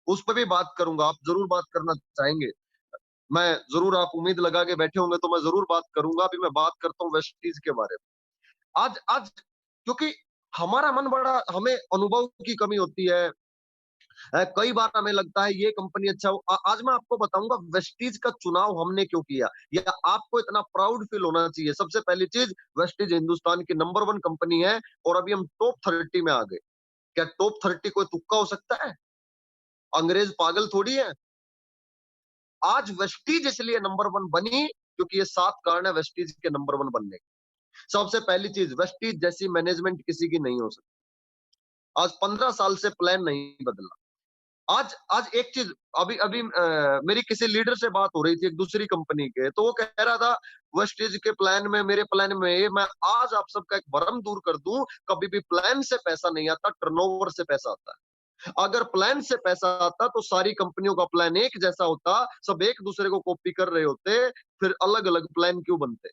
उस पे भी बात करूँगा, आप ज़रूर बात करना चाहेंगे। मैं ज़रूर, आप उम्मीद लगा के बैठे होंगे तो मैं ज़रूर बात करूँगा। अभी मैं बात करता हूँ वेस्टीज के बारे में। आज आज क्योंकि हमारा मन बड़ा, हमें अनुभव की कमी होती है। कई बार हमें लगता है ये कंपनी अच्छा हो। आज मैं आपको बताऊंगा वेस्टीज का चुनाव हमने क्यों किया, या आपको इतना प्राउड फील होना चाहिए। सबसे पहली चीज, वेस्टीज हिंदुस्तान की नंबर 1 कंपनी है और अभी हम टॉप 30 में आ गए। क्या टॉप 30 कोई तुक्का हो सकता है? अंग्रेज पागल थोड़ी है। आज वेस्टीज इसलिए नंबर 1 बनी क्योंकि ये 7 कारण है वेस्टीज के नंबर 1 बनने के। सबसे पहली चीज, वेस्टीज जैसी मैनेजमेंट किसी की नहीं हो सकती। आज 15 साल से प्लान नहीं बदला। आज आज एक चीज, अभी अभी मेरी किसी लीडर से बात हो रही थी एक दूसरी कंपनी के, तो वो कह रहा था वेस्टेज के प्लान में, मेरे प्लान में ये, मैं आज आप सबका एक भरम दूर कर दूं, कभी भी प्लान से पैसा नहीं आता, टर्नओवर से पैसा आता है। अगर प्लान से पैसा आता तो सारी कंपनियों का प्लान एक जैसा होता, सब एक दूसरे को कॉपी कर रहे होते, फिर अलग अलग प्लान क्यों बनते?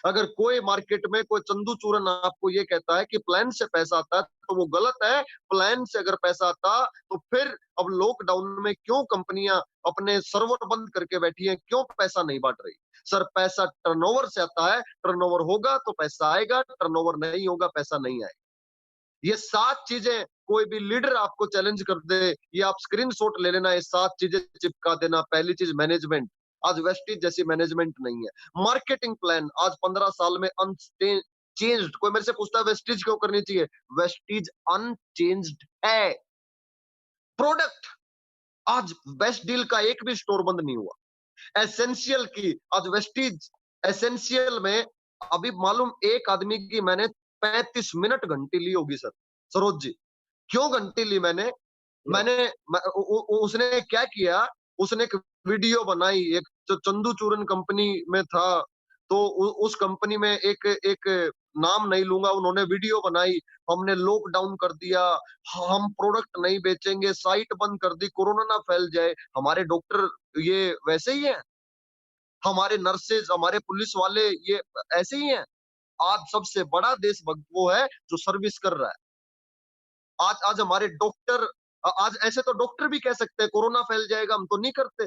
अगर कोई मार्केट में कोई चंदू चूरन आपको ये कहता है कि प्लान से पैसा आता है, तो वो गलत है। प्लान से अगर पैसा आता, तो फिर अब लॉकडाउन में क्यों कंपनियां अपने सर्वर बंद करके बैठी हैं, क्यों पैसा नहीं बांट रही? सर, पैसा टर्नओवर से आता है, टर्नओवर होगा तो पैसा आएगा, टर्नओवर नहीं होगा पैसा नहीं आएगा। ये 7 चीजें कोई भी लीडर आपको चैलेंज कर दे, ये आप स्क्रीनशॉट ले लेना, ये 7 चीजें चिपका देना। पहली चीज मैनेजमेंट, आज वेस्टीज जैसी मैनेजमेंट नहीं है। मार्केटिंग प्लान आज 15 साल में अनचेंज्ड। कोई मेरे से पूछता है वेस्टीज क्यों करनी चाहिए? वेस्टीज अनचेंज्ड है। प्रोडक्ट, आज बेस्ट डील का एक भी स्टोर बंद नहीं हुआ। एसेंशियल की आज वेस्टीज एसेंशियल में अभी मालूम, एक आदमी की मैंने 35 मिनट घंटी ली होगी सर, सरोज जी। क्यों घंटी ली मैंने? मैंने उसने क्या किया, उसने एक वीडियो बनाई। एक चंदू चूरन कंपनी में था, तो उस कंपनी में एक एक नाम नहीं लूंगा, उन्होंने वीडियो बनाई। हमने लॉकडाउन कर दिया, हम प्रोडक्ट नहीं बेचेंगे, साइट बंद कर दी, कोरोना ना फैल जाए। हमारे डॉक्टर ये वैसे ही हैं, हमारे नर्सेज, हमारे पुलिस वाले ये ऐसे ही हैं। आज सबसे बड़ा देशभक्त वो है जो सर्विस कर रहा है। आज आज हमारे डॉक्टर, आज ऐसे तो डॉक्टर भी कह सकते हैं कोरोना फैल जाएगा, हम तो नहीं करते।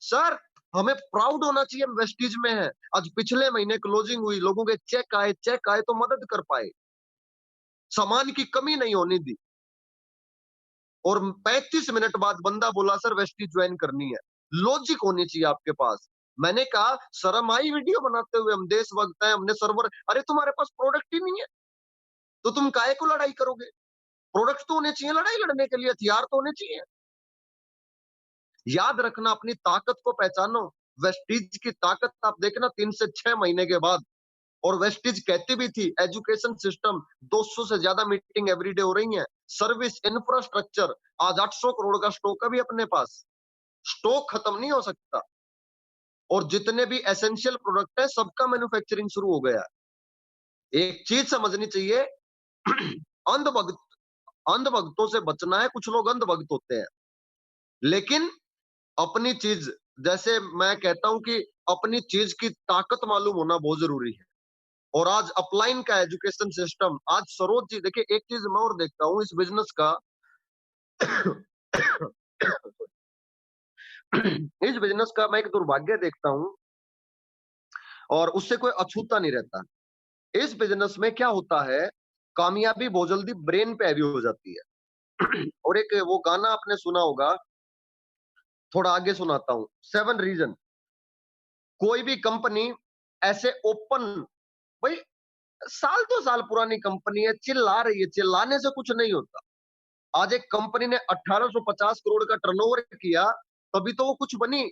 सर, हमें प्राउड होना चाहिए हम वेस्टीज में है। आज पिछले महीने क्लोजिंग हुई, लोगों के चेक आए तो मदद कर पाए, सामान की कमी नहीं होने दी। और 35 मिनट बाद बंदा बोला सर वेस्टीज ज्वाइन करनी है। लॉजिक होनी चाहिए आपके पास। मैंने कहा शर्म आई वीडियो बनाते हुए, हम देशभक्त हैं, हमने सर्वर। अरे तुम्हारे पास प्रोडक्ट ही नहीं है, तो तुम काहे को लड़ाई करोगे? प्रोडक्ट तो होने चाहिए, लड़ाई लड़ने के लिए हथियार तो होने चाहिए। याद रखना, अपनी ताकत को पहचानो। वेस्टीज की ताकत आप देखना 3 से 6 महीने के बाद। और वेस्टीज कहती भी थी एजुकेशन सिस्टम, 200 से ज्यादा मीटिंग एवरीडे हो रही है। सर्विस इंफ्रास्ट्रक्चर, आज 800 करोड़ का स्टॉक है भी अपने पास। स्टॉक खत्म नहीं हो सकता। और जितने भी एसेंशियल प्रोडक्ट है, सबका मैन्युफैक्चरिंग शुरू हो गया है। एक चीज समझनी चाहिए, अंधभक्त अंधभक्तों से बचना है। कुछ लोग अंधभक्त होते हैं, लेकिन अपनी चीज, जैसे मैं कहता हूं कि अपनी चीज की ताकत मालूम होना बहुत जरूरी है। और आज अपलाइन का एजुकेशन सिस्टम, आज सरोज जी देखिए, एक चीज मैं और देखता हूँ इस बिजनेस का। इस बिजनेस का मैं एक दुर्भाग्य देखता हूँ, और उससे कोई अछूता नहीं रहता। इस बिजनेस में क्या होता है, कामयाबी बहुत जल्दी ब्रेन पे हैवी हो जाती है। और एक वो गाना आपने सुना होगा, थोड़ा आगे सुनाता हूँ, 7 रीजन। कोई भी कंपनी ऐसे ओपन, भाई साल तो साल पुरानी कंपनी है, चिल्ला रही है, चिल्लाने से कुछ नहीं होता। आज एक कंपनी ने 1850 करोड़ का टर्नओवर किया, तभी तो वो कुछ बनी।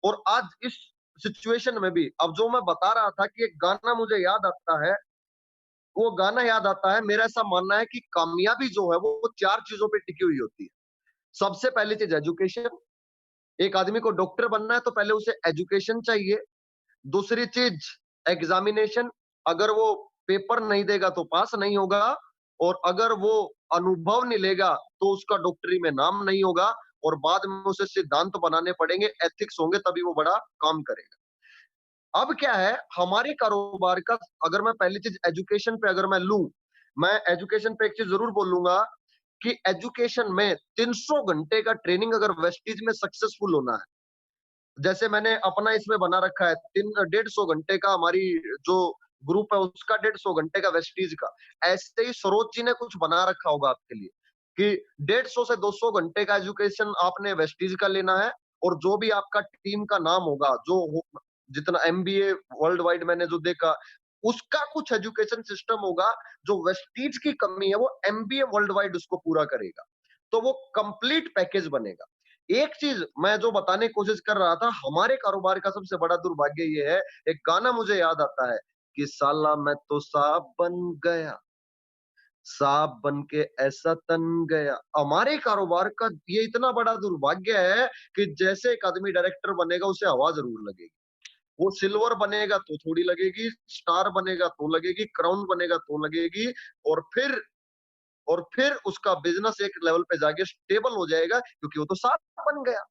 और आज इस सिचुएशन में भी, अब जो मैं बता रहा था कि एक गाना मुझे याद आता है, वो गाना याद आता है। मेरा ऐसा मानना है कि कामयाबी जो है वो 4 चीजों पे टिकी हुई होती है। सबसे पहली चीज एजुकेशन। एक आदमी को डॉक्टर बनना है तो पहले उसे एजुकेशन चाहिए। दूसरी चीज एग्जामिनेशन, अगर वो पेपर नहीं देगा तो पास नहीं होगा। और अगर वो अनुभव नहीं लेगा तो उसका डॉक्टरी में नाम नहीं होगा। और बाद में उसे सिद्धांत बनाने पड़ेंगे, एथिक्स होंगे, तभी वो बड़ा काम करेगा। अब क्या है हमारे कारोबार का, अगर मैं पहली चीज एजुकेशन पे अगर मैं लूं, मैं एजुकेशन पे एक चीज जरूर बोलूंगा कि एजुकेशन में 300 घंटे का ट्रेनिंग अगर वेस्टीज में सक्सेसफुल होना है, जैसे मैंने अपना इसमें बना रखा है, 150 घंटे का हमारी जो ग्रुप है उसका 150 घंटे का वेस्टीज का। ऐसे ही सरोज जी ने कुछ बना रखा होगा आपके लिए कि 150 से 200 घंटे का एजुकेशन आपने वेस्टीज का लेना है। और जो भी आपका टीम का नाम होगा, जितना एमबीए वर्ल्ड वाइड मैंने जो देखा, उसका कुछ एजुकेशन सिस्टम होगा। जो वेस्टीज की कमी है वो एमबीए वर्ल्ड वाइड उसको पूरा करेगा, तो वो कंप्लीट पैकेज बनेगा। एक चीज मैं जो बताने की कोशिश कर रहा था, हमारे कारोबार का सबसे बड़ा दुर्भाग्य ये है, एक गाना मुझे याद आता है कि साला मैं तो सांप बन गया, सांप बन के ऐसा तन गया। हमारे कारोबार का ये इतना बड़ा दुर्भाग्य है कि जैसे एक आदमी डायरेक्टर बनेगा उसे हवा जरूर लगेगी। वो सिल्वर बनेगा तो थोड़ी लगेगी, स्टार बनेगा तो लगेगी, क्राउन बनेगा तो लगेगी। और फिर उसका बिजनेस एक लेवल पे जाके स्टेबल हो जाएगा, क्योंकि वो तो सांप बन गया।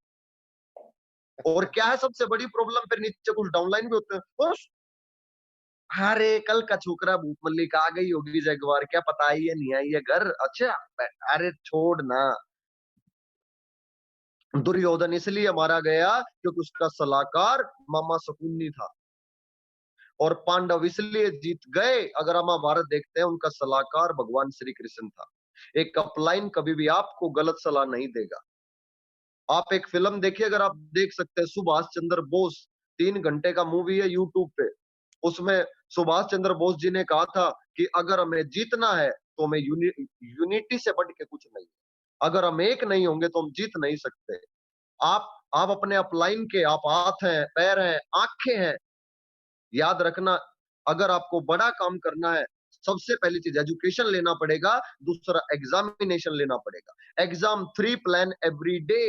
और क्या है सबसे बड़ी प्रॉब्लम, फिर नीचे कुछ डाउनलाइन भी होते हैं, अरे कल का छोकरा भूप मल्लिक आ गई होगी जगवार, क्या पता आई है नहीं आई है घर। अच्छा, अरे छोड़ ना। दुर्योधन इसलिए मारा गया क्योंकि उसका सलाहकार मामा शकुनी था, और पांडव इसलिए जीत गए, अगर हम महाभारत देखते हैं, उनका सलाहकार भगवान श्री कृष्ण था। एक अपलाइन कभी भी आपको गलत सलाह नहीं देगा। आप एक फिल्म देखिए, अगर आप देख सकते हैं, सुभाष चंद्र बोस, 3 घंटे का मूवी है यूट्यूब पे। उसमें सुभाष चंद्र बोस जी ने कहा था कि अगर हमें जीतना है तो हमें यूनिटी से बढ़ के कुछ नहीं। अगर हम एक नहीं होंगे तो हम जीत नहीं सकते। आप अपने अपलाइन के, आप हाथ हैं, पैर हैं, आंखें हैं। याद रखना, अगर आपको बड़ा काम करना है, सबसे पहली चीज एजुकेशन लेना पड़ेगा, दूसरा एग्जामिनेशन लेना पड़ेगा। Exam 3 plan every day.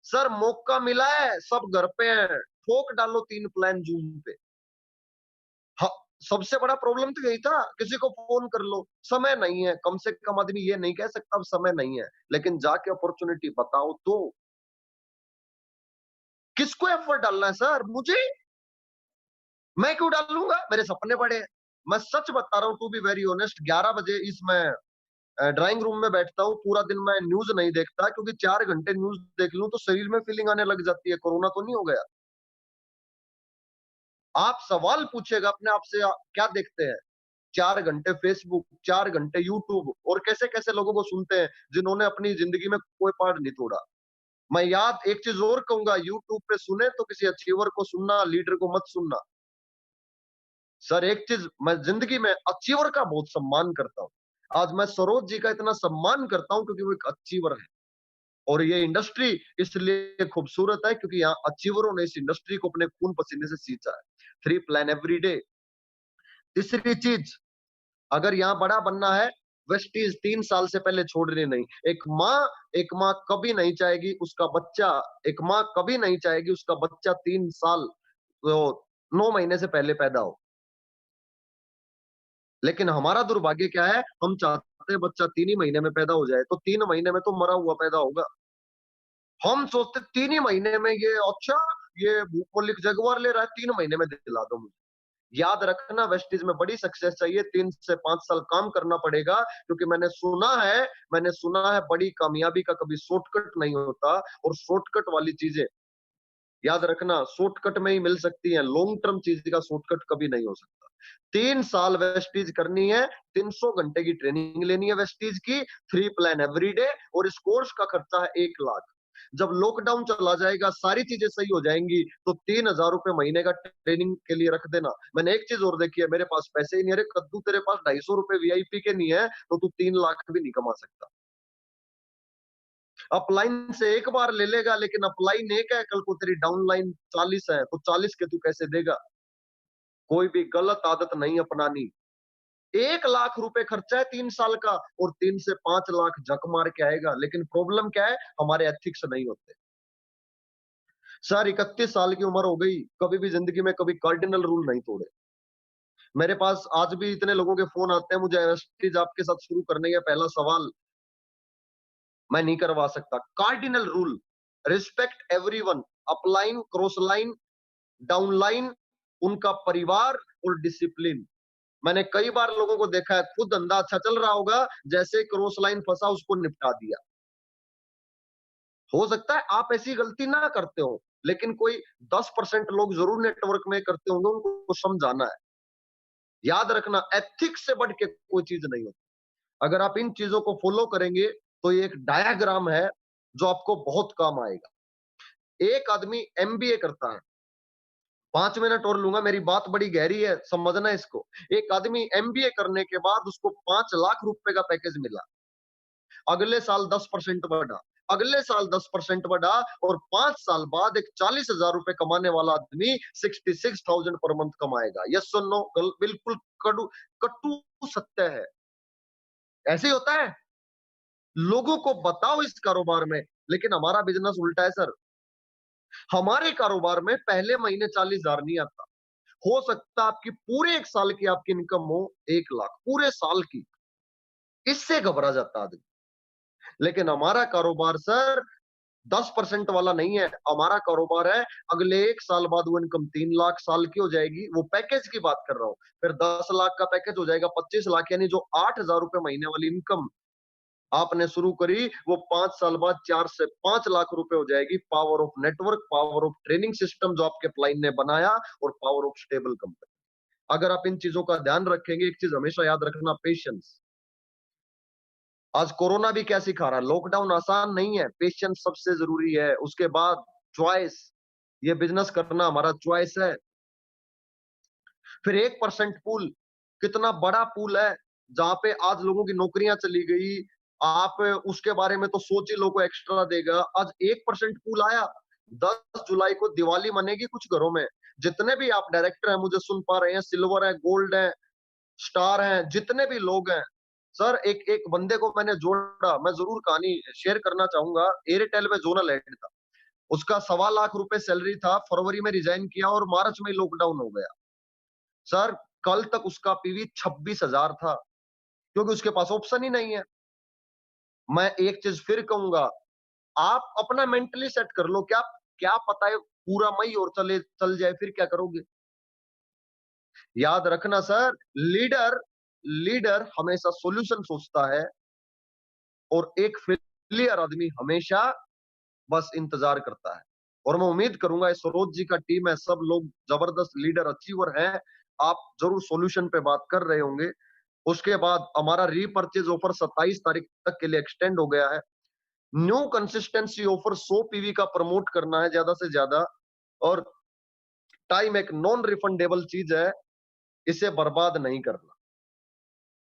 Sir मौका मिला है, सब घर पे हैं, ठोक डालो 3 प्लान जूम पे। हाँ, सबसे बड़ा प्रॉब्लम तो यही था, किसी को फोन कर लो, समय नहीं है। कम से कम आदमी ये नहीं कह सकता अब समय नहीं है, लेकिन जाके अपॉर्चुनिटी बताओ तो। किसको एफर्ट डालना है सर? मुझे? मैं क्यों डालूंगा? मेरे सपने बड़े हैं। मैं सच बता रहा हूँ, टू बी वेरी ऑनेस्ट, 11 बजे इस मैं ड्राइंग रूम में बैठता हूँ। पूरा दिन मैं न्यूज नहीं देखता, क्योंकि 4 घंटे न्यूज देख लूं तो शरीर में फीलिंग आने लग जाती है, कोरोना तो नहीं हो गया। आप सवाल पूछेगा अपने आप से, क्या देखते हैं? 4 घंटे फेसबुक, 4 घंटे यूट्यूब, और कैसे कैसे लोगों को सुनते हैं जिन्होंने अपनी जिंदगी में कोई पार्ट नहीं तोड़ा। मैं याद एक चीज और कहूंगा, यूट्यूब पे सुने तो किसी अचीवर को सुनना, लीडर को मत सुनना। सर एक चीज, मैं जिंदगी में अचीवर का बहुत सम्मान करता हूँ। आज मैं सरोज जी का इतना सम्मान करता हूँ क्योंकि वो एक अचीवर है। और ये इंडस्ट्री इसलिए खूबसूरत है क्योंकि यहाँ अचीवरों ने इस इंडस्ट्री को अपने खून पसीने से सींचा है। 3 प्लान एवरी डे। तीसरी चीज, अगर यहाँ बड़ा बनना है, वेस्टीज 3 साल से पहले छोड़नी नहीं। एक माँ कभी नहीं चाहेगी उसका बच्चा, एक माँ कभी नहीं चाहेगी उसका बच्चा 3 साल तो 9 महीने से पहले पैदा हो। लेकिन हमारा दुर्भाग्य क्या है, हम चाहते हैं बच्चा 3 ही महीने में पैदा हो जाए, तो 3 महीने में तो मरा हुआ पैदा होगा। हम सोचते 3 ही महीने में ये, अच्छा ये भूपोलिक जगुआर ले रहा है, 3 महीने में दिला दो मुझे। याद रखना, वेस्टीज में बड़ी सक्सेस चाहिए, 3 से 5 साल काम करना पड़ेगा, क्योंकि मैंने सुना है बड़ी कामयाबी का कभी शॉर्टकट नहीं होता, और शॉर्टकट वाली चीजें, याद रखना, शॉर्टकट में ही मिल सकती है, लॉन्ग टर्म चीज का शॉर्टकट कभी नहीं हो सकता। 3 साल वेस्टीज करनी है, 300 घंटे की ट्रेनिंग लेनी है वेस्टीज की, 3 प्लान एवरी डे, और इस कोर्स का खर्चा है 1 लाख। जब लॉकडाउन चला जाएगा, सारी चीजें सही हो जाएंगी, तो 3,000 रुपए महीने का ट्रेनिंग के लिए रख देना। मैंने एक चीज और देखी है, मेरे पास पैसे ही नहीं, अरे कद्दू तेरे पास 250 रुपए वीआईपी के नहीं है तो तू 3 लाख भी नहीं कमा सकता। अपलाइन से एक बार ले लेगा, लेकिन अपलाइन एक है, कल को तेरी डाउनलाइन 40 है, तो 40 के तू कैसे देगा? कोई भी गलत आदत नहीं अपनानी। 1 लाख रुपए खर्चा है 3 साल का, और 3 से 5 लाख झक मार के आएगा। लेकिन प्रॉब्लम क्या है, हमारे एथिक्स नहीं होते। सर 31 साल की उम्र हो गई, कभी भी जिंदगी में कभी कार्डिनल रूल नहीं तोड़े। मेरे पास आज भी इतने लोगों के फोन आते हैं, मुझे एवेस्टीज आपके साथ शुरू करने का पहला सवाल, मैं नहीं करवा सकता। Cardinal rule, respect everyone, upline, cross line, downline, उनका परिवार, और डिसिप्लिन। मैंने कई बार लोगों को देखा है, खुद धंधा अच्छा चल रहा होगा, जैसे क्रॉस लाइन फंसा उसको निपटा दिया। हो सकता है आप ऐसी गलती ना करते हो, लेकिन कोई 10% लोग जरूर नेटवर्क में करते होंगे, उनको समझाना है। याद रखना, एथिक्स से बढ़ के कोई चीज नहीं होती। अगर आप इन चीजों को फॉलो करेंगे, तो ये एक डायग्राम है जो आपको बहुत काम आएगा। एक आदमी एमबीए करता है, 5 मिनट और लूंगा, मेरी बात बड़ी गहरी है, समझना इसको। एक आदमी एमबीए करने के बाद उसको 5 लाख रुपए का पैकेज मिला, अगले साल 10% बढ़ा, अगले साल 10% बढ़ा, और 5 साल बाद एक 40,000 रुपए कमाने वाला आदमी 66,000 पर मंथ कमाएगा। यस और नो? बिल्कुल कटु कटु सत्य है। ऐसे ही होता है। लोगों को बताओ इस कारोबार में, लेकिन हमारा बिजनेस उल्टा है सर। हमारे कारोबार में पहले महीने 40,000 नहीं आता। हो सकता है आपकी पूरे 1 साल की आपकी इनकम हो 1 लाख, पूरे साल की। इससे घबरा जाता आदमी। लेकिन हमारा कारोबार सर 10% वाला नहीं है। हमारा कारोबार है, अगले 1 साल बाद वो इनकम 3 लाख साल की हो जाएगी। वो पैकेज की बात कर रहा हूँ। फिर 10 लाख का पैकेज हो जाएगा 25 लाख, यानी जो 8,000 रुपए महीने वाली इनकम आपने शुरू करी, वो 5 साल बाद 4 से 5 लाख रुपए हो जाएगी। Power of network, power of training system जो आपके अपलाइन ने बनाया, और पावर ऑफ स्टेबल कंपनी। अगर आप इन चीजों का ध्यान रखेंगे, एक चीज हमेशा याद रखना, पेशेंस। आज कोरोना भी क्या सिखा रहा है, लॉकडाउन आसान नहीं है, पेशेंस सबसे जरूरी है। उसके बाद चॉइस, ये बिजनेस करना हमारा चॉइस है। फिर 1% पूल, कितना बड़ा पूल है, जहां पे आज लोगों की नौकरियां चली गई। आप उसके बारे में तो सोच ही, लोगों को एक्स्ट्रा देगा। आज 1% पूल आया। 10 जुलाई को दिवाली मनेगी कुछ घरों में। जितने भी आप डायरेक्टर हैं मुझे सुन पा रहे हैं, सिल्वर है, गोल्ड है, स्टार हैं, जितने भी लोग हैं, सर एक एक बंदे को मैंने जोड़ा, मैं जरूर कहानी शेयर करना चाहूंगा। एयरटेल में जोनल हेड था, उसका 1.25 लाख रुपए सैलरी था, फरवरी में रिजाइन किया और मार्च में लॉकडाउन हो गया। सर कल तक उसका पीवी 26,000 था, क्योंकि उसके पास ऑप्शन ही नहीं है। मैं एक चीज फिर कहूंगा, आप अपना मेंटली सेट कर लो, क्या क्या पता है पूरा मई और चल जाए, फिर क्या करोगे। याद रखना सर, लीडर लीडर हमेशा सॉल्यूशन सोचता है, और एक फेलियर आदमी हमेशा बस इंतजार करता है। और मैं उम्मीद करूंगा, इस सरोज जी का टीम है, सब लोग जबरदस्त लीडर अचीवर हैं। आप जरूर सॉल्यूशन पे बात कर रहे होंगे। उसके बाद हमारा रीपर्चेज ऑफर 27 तारीख तक के लिए एक्सटेंड हो गया है। न्यू कंसिस्टेंसी ऑफर 100 पीवी का प्रमोट करना है ज्यादा से ज्यादा। और टाइम एक नॉन रिफंडेबल चीज है, इसे बर्बाद नहीं करना।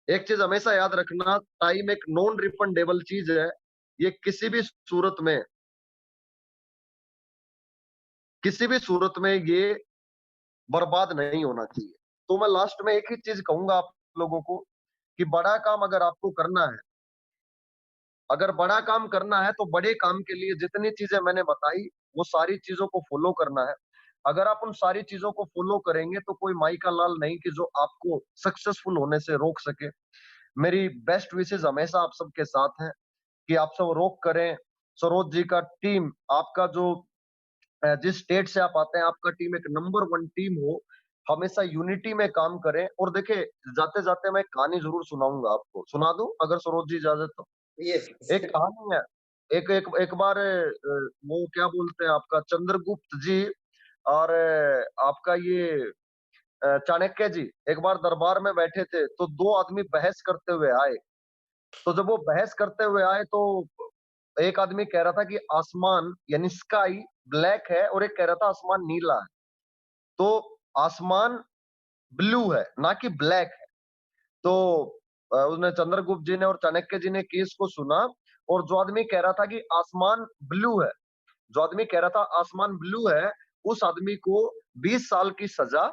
एक चीज हमेशा याद रखना, टाइम एक नॉन रिफंडेबल चीज है। ये किसी भी सूरत में ये बर्बाद नहीं होना चाहिए। तो मैं लास्ट में एक ही चीज कहूंगा आप लोगों को, कि बड़ा काम अगर आपको करना है, अगर बड़ा काम करना है, तो बड़े काम के लिए जितनी चीजें मैंने बताई, वो सारी चीजों को फॉलो करना है। अगर आप उन सारी चीजों को फॉलो करेंगे, तो कोई माई का लाल नहीं कि जो आपको सक्सेसफुल होने से रोक सके। मेरी बेस्ट विशेष हमेशा आप सबके साथ है, कि आप सब रोक करें। सरोज जी का टीम, आपका जो जिस स्टेट से आप आते हैं, आपका टीम एक नंबर 1 टीम हो, हमेशा यूनिटी में काम करें। और देखिए, जाते जाते मैं एक कहानी जरूर सुनाऊंगा आपको, सुना दूं अगर सरोज जी इजाजत तो। यस, एक कहानी है, एक एक एक बार वो क्या बोलते हैं, आपका चंद्रगुप्त जी और आपका ये चाणक्य जी एक बार दरबार में बैठे थे, तो दो आदमी बहस करते हुए आए। तो जब वो बहस करते हुए आए, तो एक आदमी कह रहा था कि आसमान यानी स्काई ब्लैक है, और एक कह रहा था आसमान नीला है। तो आसमान ब्लू है, ना कि ब्लैक है। तो उसने चंद्रगुप्त जी ने और चाणक्य जी ने केस को सुना, और जो आदमी कह रहा था कि आसमान ब्लू है, जो आदमी कह रहा था आसमान ब्लू है, उस आदमी को 20 साल की सजा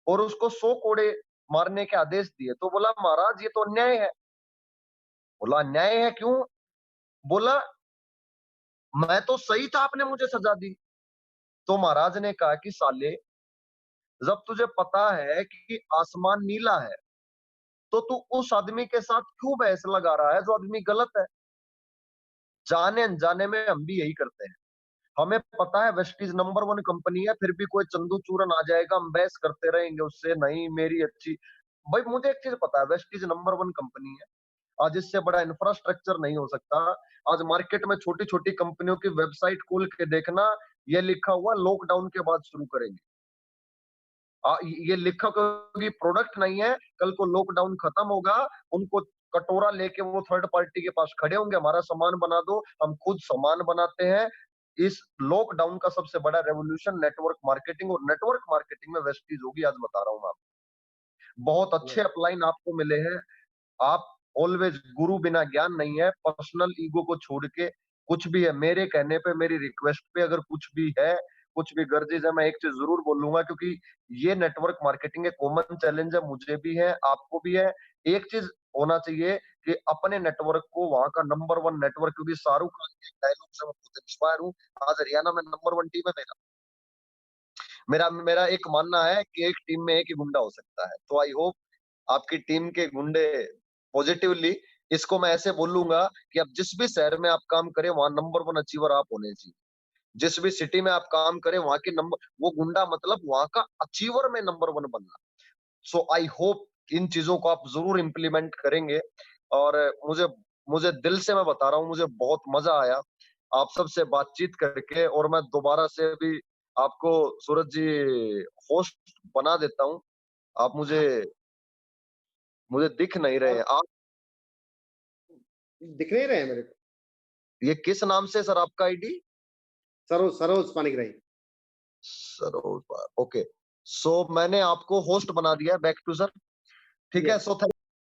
और उसको 100 कोड़े मारने के आदेश दिए। तो बोला महाराज, ये तो अन्याय है। बोला अन्याय है क्यों? बोला मैं तो सही था, आपने मुझे सजा दी। तो महाराज ने कहा कि साले, जब तुझे पता है कि आसमान नीला है, तो तू उस आदमी के साथ क्यों बहस लगा रहा है जो आदमी गलत है। जाने अनजाने में हम भी यही करते हैं। हमें पता है वेस्टीज नंबर 1 कंपनी है, फिर भी कोई चंदू चूरन आ जाएगा, हम बहस करते रहेंगे उससे, नहीं मेरी अच्छी। भाई मुझे एक चीज पता है, वेस्टीज नंबर 1 कंपनी है। आज इससे बड़ा इंफ्रास्ट्रक्चर नहीं हो सकता। आज मार्केट में छोटी छोटी कंपनियों की वेबसाइट खोल के देखना, ये लिखा हुआ लॉकडाउन के बाद शुरू करेंगे। ये लिखा, क्योंकि प्रोडक्ट नहीं है, कल को लॉकडाउन खत्म होगा, उनको कटोरा लेके वो थर्ड पार्टी के पास खड़े होंगे, हमारा सामान बना दो, हम खुद सामान बनाते हैं। इस लॉकडाउन का सबसे बड़ा रेवोल्यूशन नेटवर्क मार्केटिंग, और नेटवर्क मार्केटिंग में वेस्टीज होगी, आज बता रहा हूं मैं आपको। बहुत अच्छे अपलाइन आपको मिले हैं। आप ऑलवेज, गुरु बिना ज्ञान नहीं है। पर्सनल ईगो को छोड़ के, कुछ भी है मेरे कहने पे, मेरी रिक्वेस्ट पे, अगर कुछ भी है, कुछ भी गर्जिश है, मैं एक चीज जरूर बोलूंगा, क्योंकि ये नेटवर्क मार्केटिंग एक कॉमन चैलेंज है, मुझे भी है, आपको भी है। एक चीज होना चाहिए कि अपने नेटवर्क को वहां का नंबर 1 नेटवर्क, क्योंकि शाहरुख खान के डायलॉग से मैं बहुत इंस्पायर हूँ। आज हरियाणा में नंबर 1 टीम है मेरा। मेरा मेरा एक मानना है कि एक टीम में एक ही गुंडा हो सकता है। तो आई होप आपकी टीम के गुंडे पॉजिटिवली इसको मैं ऐसे बोलूँगा कि आप जिस भी शहर में आप काम करें, वहाँ नंबर 1 अचीवर आप होने चाहिए। जिस भी सिटी में आप काम करें, वहाँ के नंबर वो गुंडा मतलब वहाँ का अचीवर में नंबर 1 बनना। सो आई होप इन चीज़ों को आप ज़रूर इम्प्लीमेंट करेंगे और मुझे मुझे दिल से मैं बता रहा हूँ, मुझे बहुत मज़ा आया आप सबसे बातचीत करके और मैं दोबारा से भी आपको सूरज जी होस्ट बना देता हूँ। आप मुझे हाँ, मुझे दिख नहीं रहे हैं। और आप दिख नहीं रहे हैं मेरे को। ये किस नाम से सर आपका आईडी? सरोज सरोज पानिग्राही। सरोज ओके। सो मैंने आपको होस्ट बना दिया है बैक टू सर। ठीक है? यस। सो